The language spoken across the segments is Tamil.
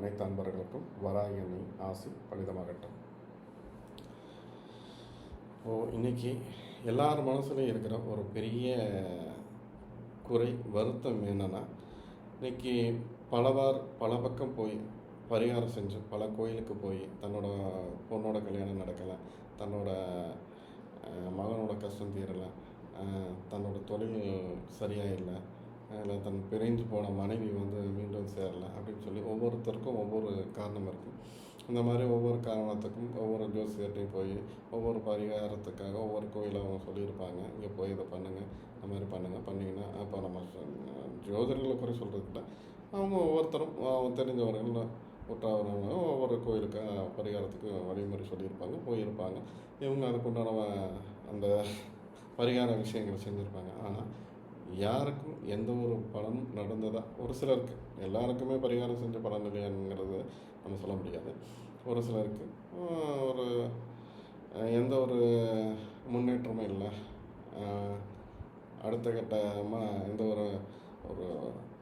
அனைத்து அன்பர்களுக்கும் வராகி ஆசி பலிதமாகட்டும். இன்றைக்கி எல்லார் மனசுலையும் இருக்கிற ஒரு பெரிய குறை வருத்தம் என்னென்னா, இன்றைக்கி பல பக்கம் போய் பரிகாரம் செஞ்சு பல கோயிலுக்கு போய் தன்னோட பொண்ணோட கல்யாணம் நடக்கலை, தன்னோட மகனோட கஷ்டம் தீரலை, தன்னோட தொழில் சரியாக இல்லை, இல்லை தன் பிரிஞ்சு போன மனைவி மீண்டும் சேரலை அப்படின்னு சொல்லி ஒவ்வொருத்தருக்கும் ஒவ்வொரு காரணம் இருக்குது. இந்த மாதிரி ஒவ்வொரு காரணத்துக்கும் ஒவ்வொரு ஜோசியர்கிட்டையும் போய் ஒவ்வொரு பரிகாரத்துக்காக ஒவ்வொரு கோயிலும் அவங்க சொல்லியிருப்பாங்க. இங்கே போய் இதை பண்ணுங்கள், இந்த மாதிரி பண்ணிங்கன்னா அப்போ நம்ம ஜோதிடர்களை குறை சொல்கிறதுல அவங்க ஒவ்வொருத்தரும் தெரிஞ்சவர்கள் உற்றாவரவங்க ஒவ்வொரு கோயிலுக்காக பரிகாரத்துக்கு வழிமுறை சொல்லியிருப்பாங்க, போயிருப்பாங்க. இவங்க அதுக்குண்டான அந்த பரிகார விஷயங்களை செஞ்சுருப்பாங்க. ஆனால் யாருக்கும் எந்த ஒரு பலனும் நடந்ததா? ஒரு சிலருக்கு, எல்லாருக்குமே பரிகாரம் செஞ்ச பலன் இல்லையாங்கிறது நம்ம சொல்ல முடியாது. ஒரு சிலருக்கு ஒரு எந்த ஒரு முன்னேற்றமும் இல்லை, அடுத்த கட்டமாக எந்த ஒரு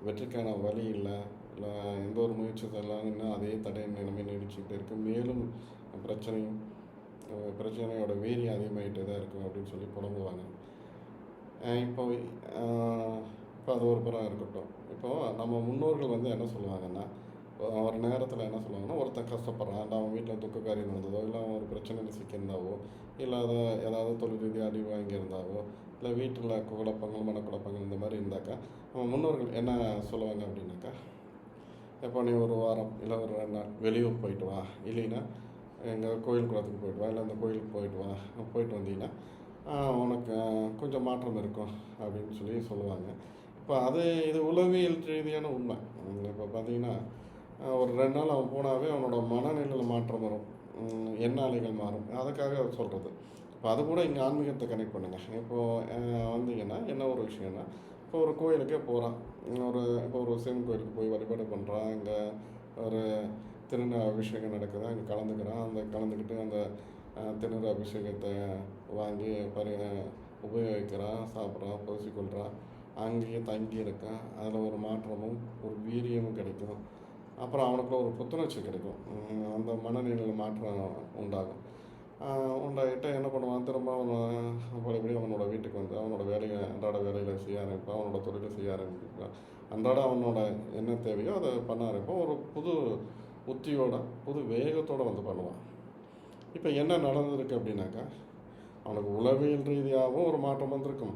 வெற்றிக்கான வழி இல்லை, இல்லை எந்த ஒரு முயற்சி செய்யலாம், இன்னும் அதே தடை நிலைமை நீடிச்சுக்கிட்டே இருக்குது, மேலும் பிரச்சனையோட வீரியம் அதிகமாகிட்டே தான் இருக்கும் அப்படின்னு சொல்லி புலம்புவாங்க. இப்போ அது ஒரு புறம் இருக்கட்டும். இப்போது நம்ம முன்னோர்கள் என்ன சொல்லுவாங்கன்னா, ஒரு நேரத்தில் என்ன சொல்லுவாங்கன்னா, ஒருத்தன் கஷ்டப்படுறான், இல்லை அவன் வீட்டில் துக்க காரியம் நடந்ததோ, இல்லை அவன் ஒரு பிரச்சனையில் சிக்கியிருந்தாவோ, இல்லை ஏதாவது தொழில் ரீதியாக அடி வாங்கியிருந்தாவோ, இல்லை வீட்டில் குழப்பங்கள் மனக்குழப்பங்கள் இந்த மாதிரி இருந்தாக்கா நம்ம முன்னோர்கள் என்ன சொல்லுவாங்க அப்படின்னாக்கா, இப்போ நீ ஒரு வாரம் இல்லை ஒரு 2 நாள் வெளியூர் போயிட்டு வா, இல்லைன்னா எங்கள் கோயில் குளத்துக்கு போயிட்டு வா, இல்லை அந்த கோயிலுக்கு போயிட்டு வா, போயிட்டு வந்தீங்கன்னா உனக்கு கொஞ்சம் மாற்றம் இருக்கும் அப்படின்னு சொல்லி சொல்லுவாங்க. இப்போ இது உளவியல் ரீதியான உண்மை. இப்போ பார்த்தீங்கன்னா ஒரு 2 நாள் அவன் போனாவே அவனோட மனநிலையில் மாற்றம் வரும், எண்ணாலைகள் மாறும், அதுக்காக சொல்கிறது. இப்போ அது கூட இங்கே ஆன்மீகத்தை கனெக்ட் பண்ணுங்கள். இப்போது வந்தீங்கன்னா என்ன ஒரு விஷயம்னா, இப்போ ஒரு கோயிலுக்கே போகிறான், இப்போ ஒரு சிவன் கோயிலுக்கு போய் வழிபாடு பண்ணுறான், அங்கே ஒரு திருநீர் அபிஷேகம் நடக்குது, அங்கே கலந்துக்கிட்டு அந்த திருநீர் அபிஷேகத்தை வாங்கி உபயோகிக்கிறான், சாப்பிட்றான், பூசிக்கொள்கிறான், அங்கேயே தங்கி இருக்கான். அதில் ஒரு மாற்றமும் ஒரு வீரியமும் கிடைக்கும். அப்புறம் அவனுக்குள்ள ஒரு புத்துணர்ச்சி கிடைக்கும், அந்த மனநிலையில் மாற்றம் உண்டாகிட்டு என்ன பண்ணுவான், திரும்ப பழையபடி அவனோட வீட்டுக்கு அவனோட அன்றாட வேலைகளை செய்ய ஆரம்பிப்பான், அவனோட தொழிலை செய்ய ஆரம்பிப்பான், அன்றாட அவனோட என்ன தேவையோ அதை பண்ண ஆரம்பிப்பான். ஒரு புது உத்தியோட புது வேகத்தோடு பண்ணுவான். இப்போ என்ன நடந்திருக்கு அப்படின்னாக்கா, அவனுக்கு உளவியல் ரீதியாகவும் ஒரு மாற்றம் வந்திருக்கும்,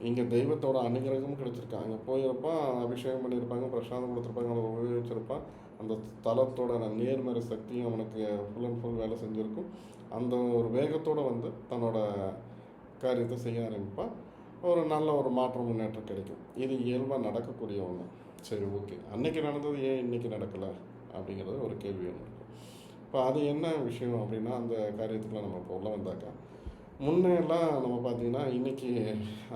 இங்கே தெய்வத்தோட அனுகிரகமும் கிடைச்சிருக்கான். அங்கே போயிருப்பான், அபிஷேகம் பண்ணியிருப்பாங்க, பிரசாதம் கொடுத்துருப்பாங்க, அவனை உபயோகிச்சிருப்பான், அந்த தலத்தோட நேர்மறை சக்தியும் அவனுக்கு ஃபுல் அண்ட் ஃபுல் வேலை செஞ்சுருக்கும். அந்த ஒரு வேகத்தோடு தன்னோட காரியத்தை செய்ய ஆரம்பிப்பான். ஒரு நல்ல ஒரு மாற்றம் முன்னேற்றம் கிடைக்கும். இது இயல்பாக நடக்கக்கூடிய ஒன்று. சரி, ஓகே, அன்னைக்கு நடந்தது ஏன் இன்றைக்கி நடக்கலை அப்படிங்கிறது ஒரு கேள்வி ஒன்று இருக்கும். இப்போ அது என்ன விஷயம் அப்படின்னா, அந்த காரியத்துக்குலாம் நம்ம இப்போ உள்ள வந்தாக்கா, முன்னையெல்லாம் நம்ம பார்த்திங்கன்னா, இன்றைக்கி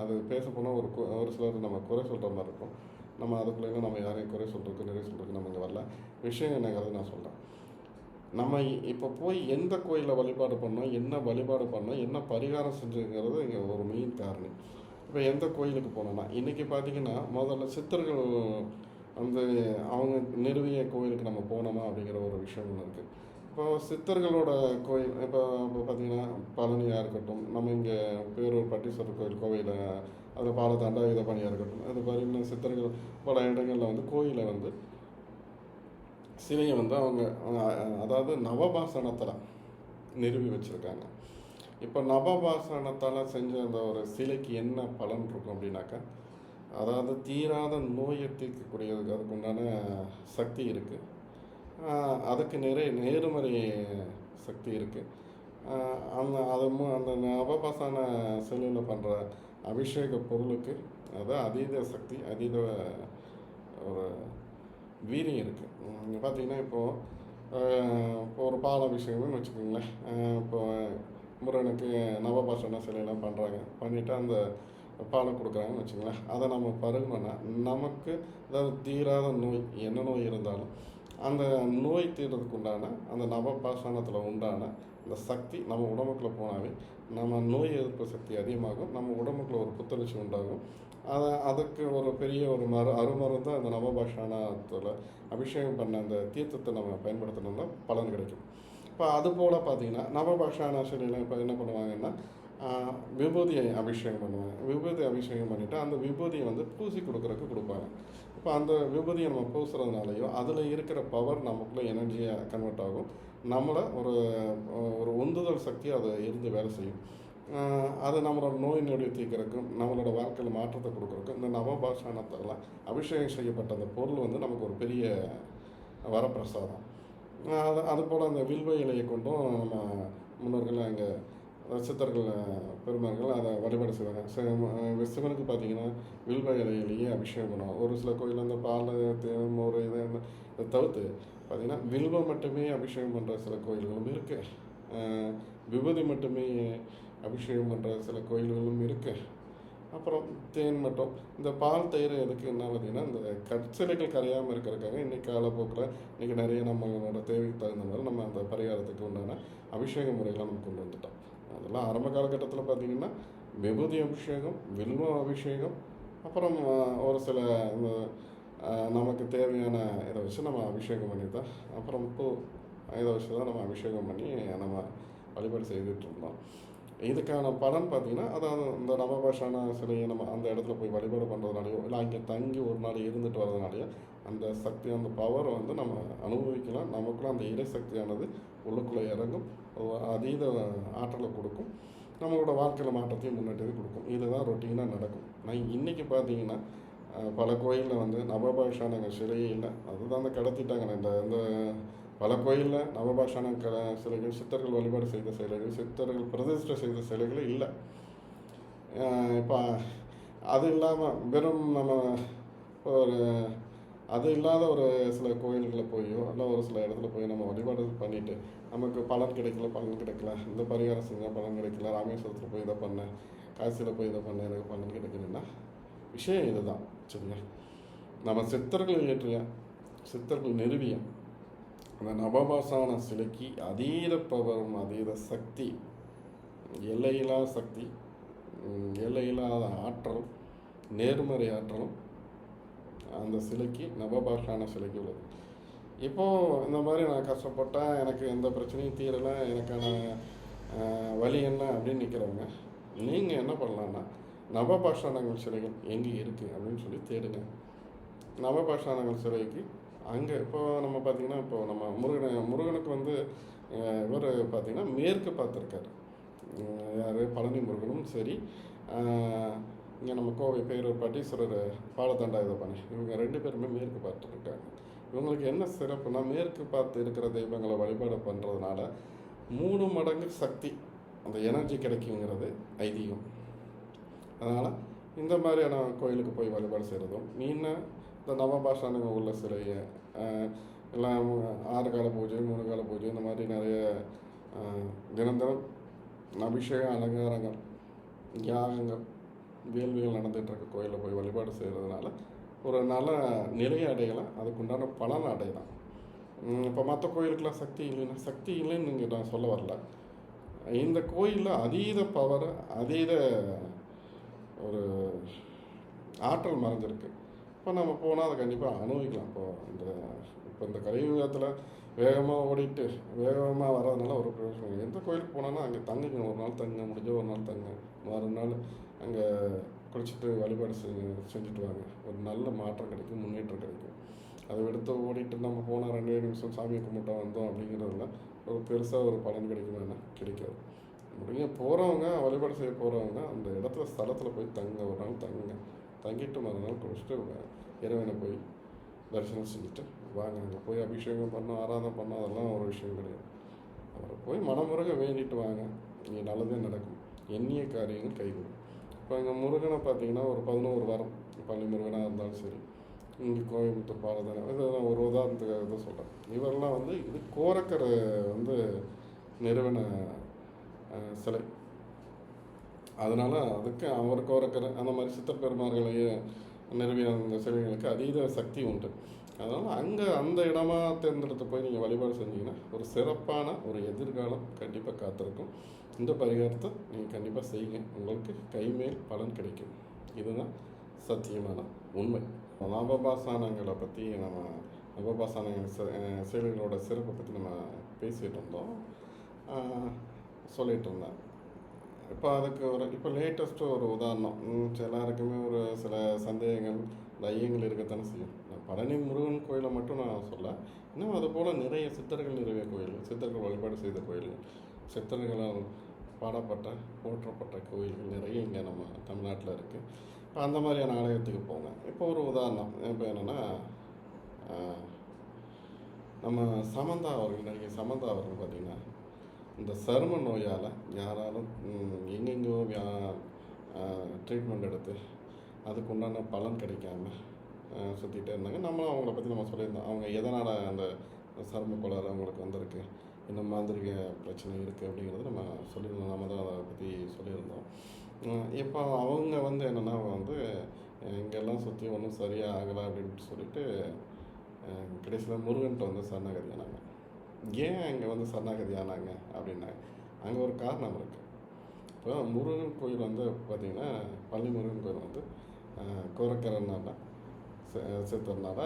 அது பேச போனால் ஒரு சிலர் நம்ம குறை சொல்கிற மாதிரி இருக்கும். நம்ம அதுக்குள்ளே நம்ம யாரையும் குறை சொல்கிறதுக்கு நிறைய சொல்கிறதுக்கு நம்ம இங்கே வரல. விஷயம் என்னங்கிறது நான் சொல்கிறேன். நம்ம இப்போ போய் எந்த கோயிலில் வழிபாடு பண்ணோம், என்ன வழிபாடு பண்ணோம், என்ன பரிகாரம் செஞ்சுங்கிறது இங்கே ஒரு மெயின் காரணம். இப்போ எந்த கோயிலுக்கு போனோம்னா, இன்றைக்கி பார்த்திங்கன்னா முதல்ல சித்தர்கள் அவங்க நிறுவிய கோயிலுக்கு நம்ம போனோமா அப்படிங்கிற ஒரு விஷயம் ஒன்று இருக்குது. இப்போ சித்தர்களோட கோயில், இப்போ பார்த்திங்கன்னா பழனியாக இருக்கட்டும், நம்ம இங்கே பேரூர் பட்டீஸ்வரர் கோயில் அதில் தண்டாயுதபாணியாக இருக்கட்டும், அது பார்த்திங்கன்னா சித்தர்கள் பல இடங்களில் கோயிலை சிலையை அவங்க அதாவது நவபாசனத்தில் நிறுவி வச்சுருக்காங்க. இப்போ நவபாசனத்தால் செஞ்ச அந்த ஒரு சிலைக்கு என்ன பலன் இருக்கும் அப்படின்னாக்கா, அதாவது தீராத நோயை தீர்க்கக்கூடியதுக்கு அதுக்குண்டான சக்தி இருக்குது, அதுக்கு நிறைய நேர்மறை சக்தி இருக்குது. அந்த நவபாசன சிலையில் பண்ணுற அபிஷேக பொருளுக்கு அதீத சக்தி, அதீத ஒரு வீரியம் இருக்குது. பார்த்திங்கன்னா இப்போது ஒரு பால் அபிஷேகம்னு வச்சுக்கோங்களேன். இப்போ முருகனுக்கு நவபாசன சிலையெல்லாம் பண்ணுறாங்க, பண்ணிவிட்டு அந்த பாலை கொடுக்குறாங்கன்னு வச்சுங்களேன். அதை நம்ம பருகணுன்னா நமக்கு அதாவது தீராத நோய் என்ன நோய் இருந்தாலும் அந்த நோய் தீர்றதுக்கு உண்டான அந்த நவபாஷாணத்தில் உண்டான அந்த சக்தி நம்ம உடம்புக்குள்ளே போனாவே நம்ம நோய் எதிர்ப்பு சக்தி அதிகமாகும், நம்ம உடம்புக்குள்ள ஒரு புத்துணர்ச்சி உண்டாகும். அதுக்கு ஒரு பெரிய ஒரு அருமருந்து அந்த நவபாஷாணத்தில் அபிஷேகம் பண்ண அந்த தீர்த்தத்தை நம்ம பயன்படுத்தணும்னா பலன் கிடைக்கும். இப்போ அதுபோல் பார்த்தீங்கன்னா நவபாஷான சிலையில் இப்போ என்ன பண்ணுவாங்கன்னா விபூதி அபிஷேகம் பண்ணுவாங்க. விபூதி அபிஷேகம் பண்ணிவிட்டு அந்த விபூதியை வந்து பூசி கொடுக்குறதுக்கு கொடுப்பாங்க. இப்போ அந்த விபூதியை நம்ம பூசுறதுனாலையோ அதில் இருக்கிற பவர் நமக்குள்ளே எனர்ஜியாக கன்வெர்ட் ஆகும். நம்மளை ஒரு ஒரு உந்துதல் சக்தி அதை இருந்து வேலை செய்யும். அது நம்மளோட நோய் நொடி தீர்க்கறதுக்கும் நம்மளோட வாழ்க்கையில் மாற்றத்தை கொடுக்குறதுக்கும் இந்த நவபாஷாணத்தால் அபிஷேகம் செய்யப்பட்ட அந்த பொருள் வந்து நமக்கு ஒரு பெரிய வரப்பிரசாதம். அதுபோல் அந்த வில்வ இலையை கொண்டும் நம்ம முன்னோர்கள் அங்கே சித்தர்கள் பெருமார்கள் அதை வழிபாடு செய்வாங்க. சிவனுக்கு பார்த்தீங்கன்னா வில்வ இலையிலேயே அபிஷேகம் பண்ணுவாங்க. ஒரு சில கோயிலில் அந்த பால் மோர் இதை தவிர்த்து பார்த்திங்கன்னா வில்வம் மட்டுமே அபிஷேகம் பண்ணுற சில கோயில்களும் இருக்குது. விபூதி மட்டுமே அபிஷேகம் பண்ணுற சில கோயில்களும் இருக்குது. அப்புறம் தேன் மட்டும். இந்த பால் தயிர் எதுக்கு என்ன பார்த்திங்கன்னா இந்த கற்சிலைகள் கரையாமல் இருக்கிறதுக்காக இன்றைக்கி காலப்போக்கில் இன்றைக்கி நிறைய நம்மளோட தேவைக்கு தகுந்த மாதிரி நம்ம அந்த பரிகாரத்துக்கு உண்டான அபிஷேக முறைகளை நம்ம கொண்டு வந்துட்டோம். அதெல்லாம் ஆரம்ப காலகட்டத்தில் பார்த்திங்கன்னா விபூதி அபிஷேகம், வில்வம் அபிஷேகம், அப்புறம் ஒரு சில இந்த நமக்கு தேவையான இதை வச்சு நம்ம அபிஷேகம் பண்ணி தான், அப்புறம் பூ இதை வச்சு தான் நம்ம அபிஷேகம் பண்ணி நம்ம வழிபாடு செய்துட்டு இருந்தோம். இதுக்கான பலன் பார்த்திங்கன்னா அதாவது இந்த நவபாஷான சிலையை நம்ம அந்த இடத்துல போய் வழிபாடு பண்ணுறதுனாலையோ இல்லை அங்கே தங்கி ஒரு நாள் இருந்துட்டு வர்றதுனாலையோ அந்த சக்தி அந்த பவரை வந்து நம்ம அனுபவிக்கலாம். நமக்குள்ள அந்த இறை சக்தியானது உள்ளுக்குள்ளே இறங்கும், அதீத ஆற்றலை கொடுக்கும், நம்மளோட வாழ்க்கையில் மாற்றத்தையும் முன்னேற்றத்தையும் கொடுக்கும். இதுதான் ரொட்டீனாக நடக்கும். நான் இன்றைக்கி பார்த்தீங்கன்னா பல கோயிலில் வந்து நவபாஷான சிலையே இல்லை, அதுதான் அந்த கடத்திட்டாங்க. இந்த பல கோயிலில் நவபாஷான சிலைகள், சித்தர்கள் வழிபாடு செய்த சிலைகள், சித்தர்கள் பிரதிஷ்டை செய்த சிலைகள் இல்லை. இப்போ அது இல்லாமல் வெறும் நம்ம ஒரு அது இல்லாத ஒரு சில கோயில்களில் போயோ இல்லை ஒரு சில இடத்துல போய் நம்ம வழிபாடு பண்ணிவிட்டு நமக்கு பலன் கிடைக்கல, இந்த பரிகாரம் செஞ்சால் பலன் கிடைக்கல, ராமேஸ்வரத்தில் போய் இதை பண்ணேன், காசியில் போய் இதை பண்ணேன், எனக்கு பலன் கிடைக்கலன்னா விஷயம் இதுதான். சரியா, நம்ம சித்தர்கள் ஏற்றிய சித்தர்கள் நிறுவிய அந்த நவபாஷான சிலைக்கு அதீத பவரும் அதீத சக்தி, எல்லையில்லாத சக்தி, எல்லையில்லாத ஆற்றலும் நேர்மறை ஆற்றலும் அந்த சிலைக்கு நவபாஷான சிலைக்கு உள்ளது. இப்போது இந்த மாதிரி நான் கஷ்டப்பட்டால் எனக்கு எந்த பிரச்சனையும் தீரலை, எனக்கான வழி என்ன அப்படின்னு நிற்கிறவங்க நீங்கள் என்ன பண்ணலான்னா நவபாஷானங்கள் சிலைகள் எங்கே இருக்குது அப்படின்னு சொல்லி தேடுங்க. நவபாஷானங்கள் சிலைக்கு அங்கே இப்போ நம்ம பார்த்திங்கன்னா இப்போ நம்ம முருகனுக்கு வந்து இவர் பார்த்திங்கன்னா மேற்கு பார்த்துருக்காரு. யார்? பழனி முருகனும் சரி, இங்கே நம்ம கோவை பேரூர் பட்டீஸ்வரர் பாலத்தாண்டா இதை பண்ணி இவங்க 2 பேருமே மேற்கு பார்த்துருக்காங்க. இவங்களுக்கு என்ன சிறப்புனா மேற்கு பார்த்து இருக்கிற தெய்வங்களை வழிபாடு பண்ணுறதுனால 3 மடங்கு சக்தி அந்த எனர்ஜி கிடைக்குங்கிறது ஐதீகம். அதனால் இந்த மாதிரியான கோயிலுக்கு போய் வழிபாடு செய்கிறதும் இந்த நவபாஷானங்க உள்ள சிலையை எல்லாம் 6 கால பூஜை 3 கால பூஜை இந்த மாதிரி நிறைய தினம் அபிஷேக அலங்காரங்கள் யாகங்கள் வேள்விகள் நடந்துகிட்ருக்க கோயிலில் போய் வழிபாடு செய்கிறதுனால ஒரு நல்ல நிலையை அடையலாம், அதுக்குண்டான பலனை அடையலாம். இப்போ மற்ற கோயிலுக்கெலாம் சக்தி இல்லைன்னு நீங்கள் நான் சொல்ல வரல. இந்த கோயிலில் அதீத பவர், அதீத ஒரு ஆற்றல் மறைஞ்சிருக்கு. இப்போ நம்ம போனால் அதை கண்டிப்பாக அனுபவிக்கலாம். இப்போ இந்த கலியுகத்தில் வேகமாக ஓடிட்டு வேகமாக வர்றதுனால ஒரு பிரயோஜனம். எந்த கோயிலுக்கு போனாலும் அங்கே தங்குங்க, ஒரு நாள் தங்குங்க, முடிஞ்ச ஒரு நாள் தங்குங்க, மறுநாள் அங்கே குளிச்சுட்டு வழிபாடு செஞ்சுட்டு வாங்க. ஒரு நல்ல மாற்றம் கிடைக்கும், முன்னேற்றம் கிடைக்கும். அதை எடுத்து ஓடிட்டு நம்ம போனால் 2 நிமிஷம் சாமியை கும்பிட்டா வந்தோம் அப்படிங்கிறதுல ஒரு பெருசாக ஒரு பலன் கிடைக்குமானா கிடைக்காது. போகிறவங்க வழிபாடு செய்ய போகிறவங்க அந்த இடத்துல ஸ்தலத்தில் போய் ஒரு நாள் தங்கிட்டு மறுநாள் குளிச்சுட்டு இறைவனை போய் தரிசனம் செஞ்சுட்டு வாங்க. அங்கே போய் அபிஷேகம் பண்ணோம், ஆராதனை பண்ணோம், அதெல்லாம் ஒரு விஷயம் கிடையாது. அவரை போய் மனமுருக வேண்டிட்டு வாங்க, இங்கே நல்லதே நடக்கும், எண்ணிய காரியங்கள் கைகூடும். இப்போ இங்கே முருகனை பார்த்தீங்கன்னா ஒரு 11 வாரம் பள்ளி முருகனாக இருந்தாலும் சரி, இங்கே கோயம்புத்தூர் பாலதான இதெல்லாம் ஒரு உதாரணத்துக்காக தான் சொல்கிறேன். இவரெல்லாம் வந்து இது கோரக்கரை நிறுவன சிலை. அதனால் அதுக்கு அவர் கோரக்கரை அந்த மாதிரி சித்தர் பெருமார்களையே நிறுவிய அந்த சிலைகளுக்கு அதீத சக்தி உண்டு. அதனால் அங்கே அந்த இடமா தேர்ந்தெடுத்து போய் நீங்கள் வழிபாடு செஞ்சீங்கன்னா ஒரு சிறப்பான ஒரு எதிர்காலம் கண்டிப்பாக காத்திருக்கும். இந்த பரிகாரத்தை நீங்கள் கண்டிப்பாக செய்யுங்க, உங்களுக்கு கைமேல் பலன் கிடைக்கும். இதுதான் சத்தியமான உண்மை. நவபாசானங்களை பற்றி நம்ம நவபாசான செயல்களோட சிறப்பை பற்றி நம்ம பேசிகிட்டு இருந்தோம், சொல்லிகிட்டு இருந்தேன். இப்போ அதுக்கு இப்போ லேட்டஸ்ட்டு ஒரு உதாரணம், எல்லாருக்குமே ஒரு சில சந்தேகங்கள், ஐயங்கள் இருக்கத்தானே செய்யும். பழனி முருகன் கோயிலை மட்டும் நான் சொல்ல, இன்னும் அதுபோல் நிறைய சித்தர்கள் நிறைய கோயில்கள், சித்தர்கள் வழிபாடு செய்த கோயில்கள், சித்தர்களால் பாடப்பட்ட போற்றப்பட்ட கோயில்கள் நிறைய இங்கே நம்ம தமிழ்நாட்டில் இருக்குது. அந்த மாதிரியான ஆலயத்துக்கு போங்க. இப்போ ஒரு உதாரணம், இப்போ என்னென்னா, நம்ம சமந்தா அவர்கள், நடிகை சமந்தா அவர்கள் பார்த்திங்கன்னா, இந்த சரும நோயால் யாராலும் எங்கெங்கோ ட்ரீட்மெண்ட் எடுத்து அதுக்கு உண்டான பலன் கிடைக்காம சுற்றிட்டே இருந்தாங்க. நம்மளும் அவங்கள பற்றி நம்ம சொல்லியிருந்தோம், அவங்க எதனால் அந்த சரும கோளாறு அவங்களுக்கு வந்திருக்கு, இந்த மாந்திரிக பிரச்சனை இருக்குது அப்படிங்கிறது நம்ம சொல்லியிருந்தோம். நம்ம தான் அதை பற்றி சொல்லியிருந்தோம். இப்போ அவங்க வந்து என்னென்னா, இங்கெல்லாம் சுற்றி ஒன்றும் சரியாக ஆகலை அப்படின்ட்டு சொல்லிட்டு கடைசியில் முருகன்கிட்ட வந்து சரணாகதி ஆனாங்க. ஏன் அங்கே சரணாகதி ஆனாங்க அப்படின்னாங்க, அங்கே ஒரு காரணம் இருக்குது. இப்போ முருகன் கோயில் பார்த்திங்கன்னா, பழனி முருகன் கோயில் கோரக்கரனால் சித்தர்னால்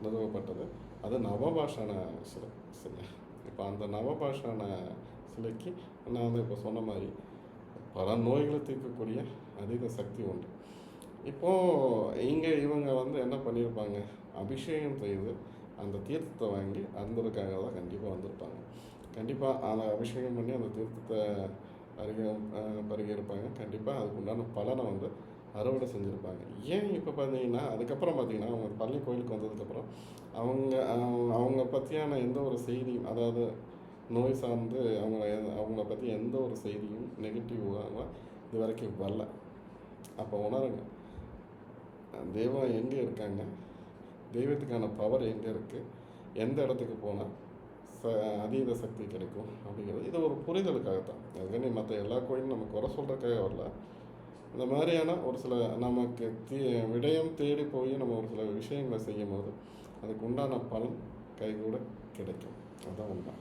நிறுவப்பட்டது. அது நவபாஷான சிலை சரியா. இப்போ அந்த நவபாஷான சிலைக்கு நான் இப்போ சொன்ன மாதிரி பல நோய்களை தீர்க்கக்கூடிய அதீத சக்தி உண்டு. இப்போது இவங்க என்ன பண்ணியிருப்பாங்க, அபிஷேகம் செய்து அந்த தீர்த்தத்தை வாங்கி அருந்ததுக்காக தான் கண்டிப்பாக வந்திருப்பாங்க. கண்டிப்பாக அந்த அபிஷேகம் பண்ணி அந்த தீர்த்தத்தை பருகியிருப்பாங்க. கண்டிப்பாக அதுக்கு உண்டான பலனை அறுவடை செஞ்சுருப்பாங்க. ஏன் இப்போ பார்த்தீங்கன்னா, அதுக்கப்புறம் பார்த்தீங்கன்னா, அவங்க பழனி கோயிலுக்கு வந்ததுக்கப்புறம் அவங்க பற்றியான எந்த ஒரு செய்தியும், அதாவது நோய் சார்ந்து அவங்கள பற்றி எந்த ஒரு செய்தியும் நெகட்டிவாக இது வரைக்கும் வரல. அப்போ உணருங்க, தெய்வம் எங்கே இருக்காங்க, தெய்வத்துக்கான பவர் எங்கே இருக்குது, எந்த இடத்துக்கு போனால் அதீத சக்தி கிடைக்கும் அப்படிங்கிறது இது ஒரு புரிதலுக்காகத்தான். அதுக்காண்டி மற்ற எல்லா கோயிலும் நம்ம குறை சொல்கிறதுக்காக வரல. இந்த மாதிரியான ஒரு சில நமக்கு விடயம் தேடி போய் நம்ம ஒரு சில விஷயங்களை செய்யும் போது அதுக்கு உண்டான பலன் கைகூட கிடைக்கும். அதுதான் உண்மை.